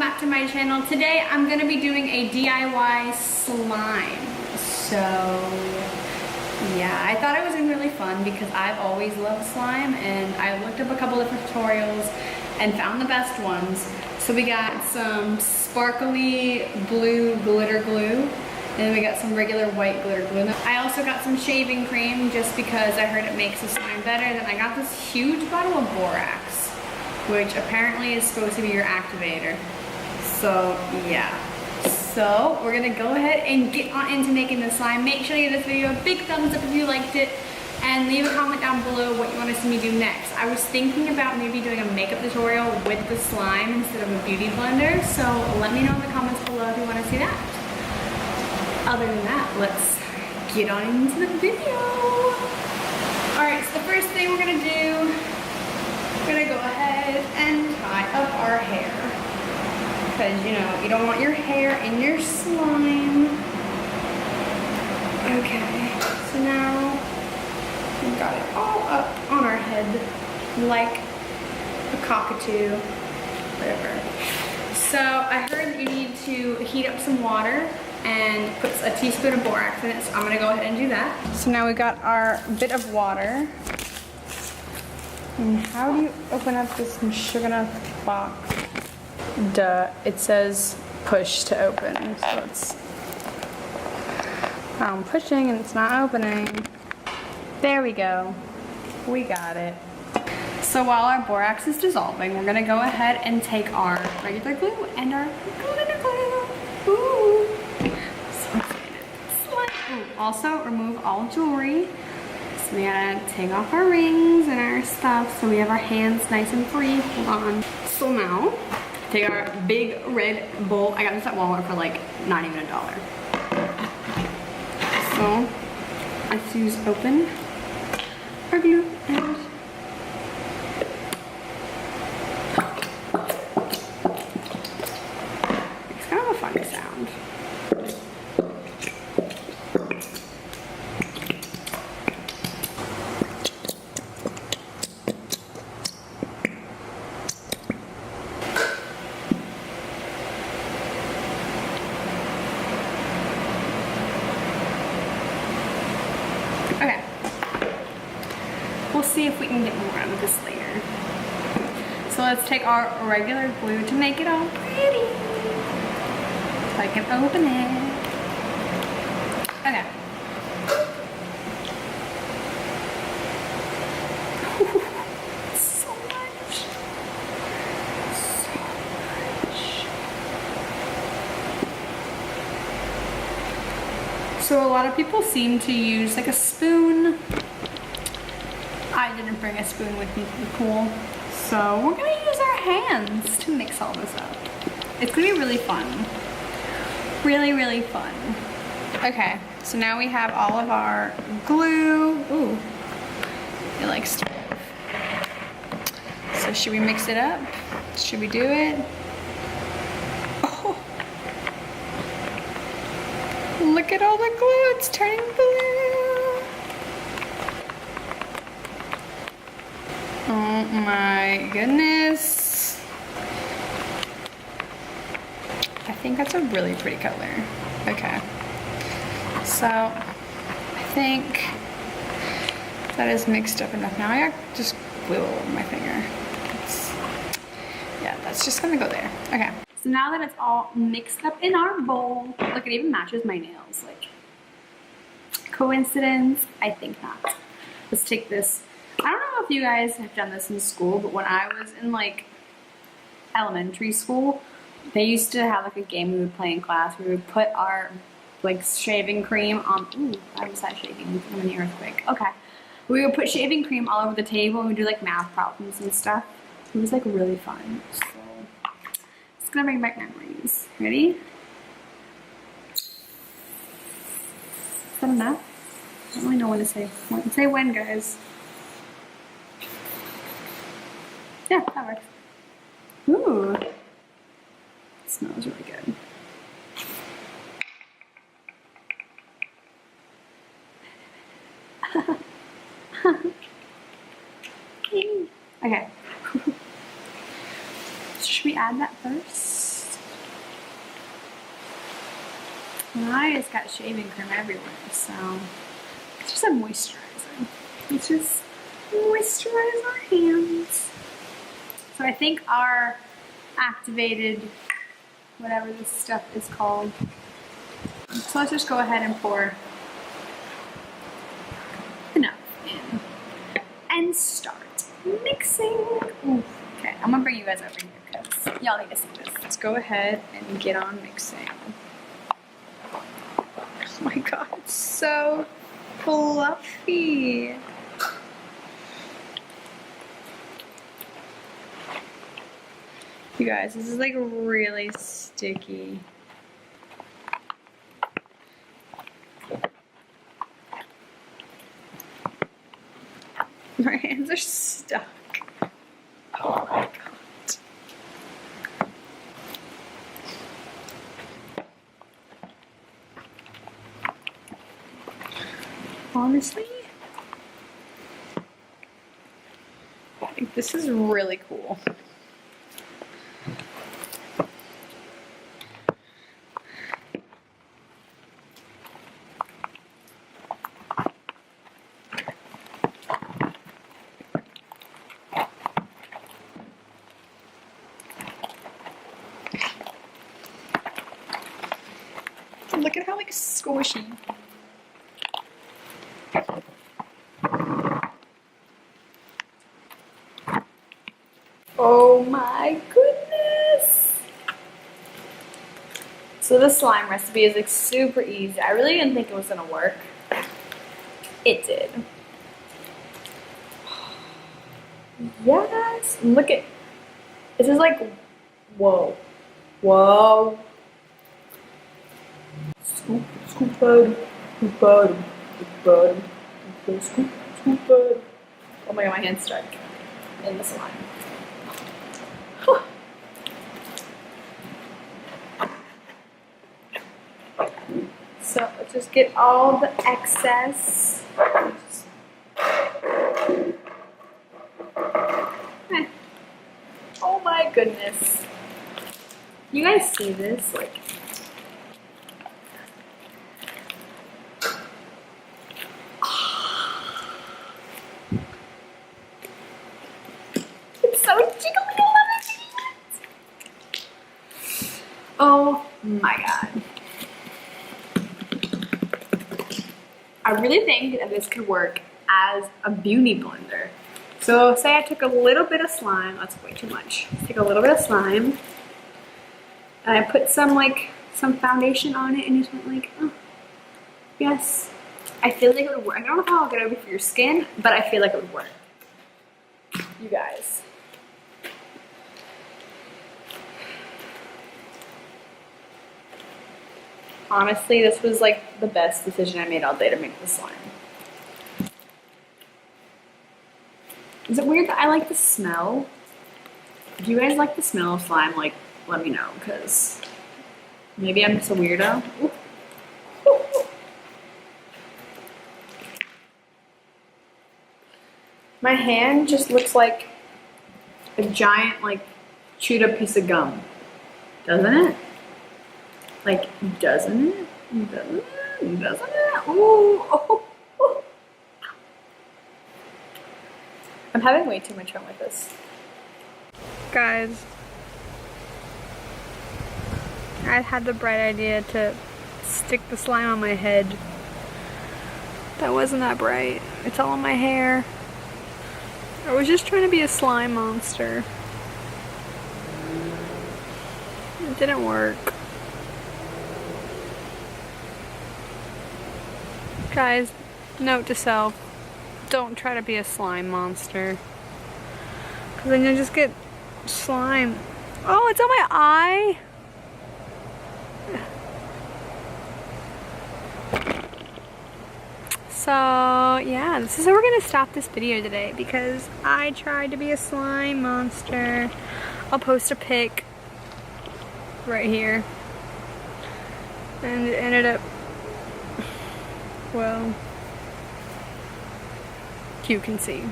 back to my channel. Today I'm going to be doing a DIY slime. So yeah, I thought it was gonna be really fun because I've always loved slime, and I looked up a couple different tutorials and found the best ones. So we got some sparkly blue glitter glue, and then we got some regular white glitter glue. I also got some shaving cream just because I heard it makes the slime better. Then I got this huge bottle of Borax, which apparently is supposed to be your activator. So yeah. So we're gonna go ahead and get on into making the slime. Make sure you give this video a big thumbs up if you liked it, and leave a comment down below what you want to see me do next. I was thinking about maybe doing a makeup tutorial with the slime instead of a beauty blender, so let me know in the comments below if you want to see that. Other than that, let's get on into the video. Alright, so the first thing we're gonna do, we're gonna go ahead and tie up our hair. Because, you know, you don't want your hair in your slime. Okay, so now we've got it all up on our head like a cockatoo, whatever. So I heard that you need to heat up some water and put a teaspoon of borax in it, so I'm gonna go ahead and do that. So now we got our bit of water. And how do you open up this sugar nut box? Duh, it says push to open, so it's, I'm pushing and it's not opening. There we go, we got it. So while our borax is dissolving, we're gonna go ahead and take our regular glue and our glitter glue. Ooh, so excited. Ooh, also remove all jewelry. So we gotta take off our rings and our stuff so we have our hands nice and free. Hold on. So now, take our big red bowl. I got this at Walmart for like not even $1. So let's use open our glue and it's kind of a funny sound. Okay, we'll see if we can get more out of this later. So let's take our regular glue to make it all pretty. So I can open it. Okay. So much. So a lot of people seem to use like a spoon. I didn't bring a spoon with me to be cool. So we're gonna use our hands to mix all this up. It's gonna be really fun. Really, really fun. Okay, so now we have all of our glue. Ooh, it likes to move. So should we mix it up? Should we do it? Look at all the glue, it's turning blue. Oh my goodness. I think that's a really pretty color. Okay. So I think that is mixed up enough. Now I got just glue all over my finger. Yeah, that's just gonna go there. Okay. So now that it's all mixed up in our bowl, look, it even matches my nails. Like, coincidence? I think not. Let's take this. I don't know if you guys have done this in school, but when I was in like elementary school, they used to have like a game we would play in class. We would put our like shaving cream on. Ooh, I was that shaking from the earthquake. Okay. We would put shaving cream all over the table and we'd do like math problems and stuff. It was like really fun. So it's gonna bring back memories. Ready? Is that enough? I don't really know when to say. Say when, guys. Yeah, that works. Ooh. It smells really good. Okay. So should we add that first? And I just got shaving cream everywhere, so it's just a moisturizer. Let's just moisturize our hands. So I think our activated, whatever this stuff is called. So let's just go ahead and pour enough in and start mixing. Ooh, okay, I'm gonna bring you guys over here because y'all need to see this. Let's go ahead and get on mixing. Oh my god, it's so fluffy. You guys, this is like really sticky. My hands are stuck. Oh my god. Honestly, I think this is really cool. Look at how like squishy. Oh my goodness! So the slime recipe is like super easy. I really didn't think it was gonna work. It did. Yes! Look at, this is like, whoa. Whoa. Scoop, scoop bud, scoop bud, scoop bud, scoop, scoop bud. Oh my god, my hand's stuck in the slime. Huh. So let's just get all the excess. Oh my goodness. You guys see this? Like, it's so jiggly. I love it. Oh my god. I really think that this could work as a beauty blender. So say I took a little bit of slime, that's way too much. Take a little bit of slime and I put some foundation on it and just went like, oh, yes. I feel like it would work. I don't know how I'll get over for your skin, but I feel like it would work. You guys. Honestly, this was like the best decision I made all day to make the slime. Is it weird that I like the smell? If you guys like the smell of slime, like, let me know, because maybe I'm just a weirdo. Ooh. Ooh. My hand just looks like a giant, like, chewed up piece of gum. Doesn't it? Like, doesn't it? Doesn't it? Doesn't it? Ooh. Oh. I'm having way too much fun with this. Guys, I had the bright idea to stick the slime on my head. That wasn't that bright. It's all in my hair. I was just trying to be a slime monster. It didn't work. Guys, note to self. Don't try to be a slime monster. Because then you'll just get slime. Oh, it's on my eye. So, yeah, this is how we're going to stop this video today. Because I tried to be a slime monster. I'll post a pic right here. And it ended up, well, you can see.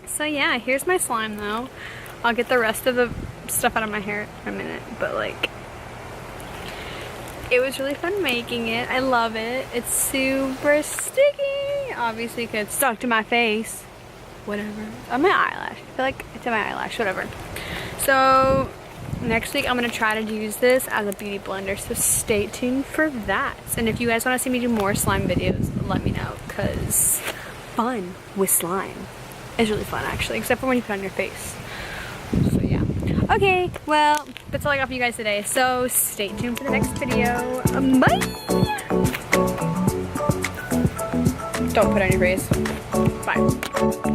So yeah, here's my slime though. I'll get the rest of the stuff out of my hair in a minute, but like, it was really fun making it. I love it. It's super sticky. Obviously, it gets stuck to my face. Whatever. On my eyelash. I feel like it's in my eyelash. Whatever. So, next week I'm going to try to use this as a beauty blender. So, stay tuned for that. And if you guys want to see me do more slime videos, let me know. Because fun with slime is really fun, actually. Except for when you put it on your face. So, yeah. Okay, well, that's all I got for you guys today. So, stay tuned for the next video. Bye! Don't put it on your face. Bye.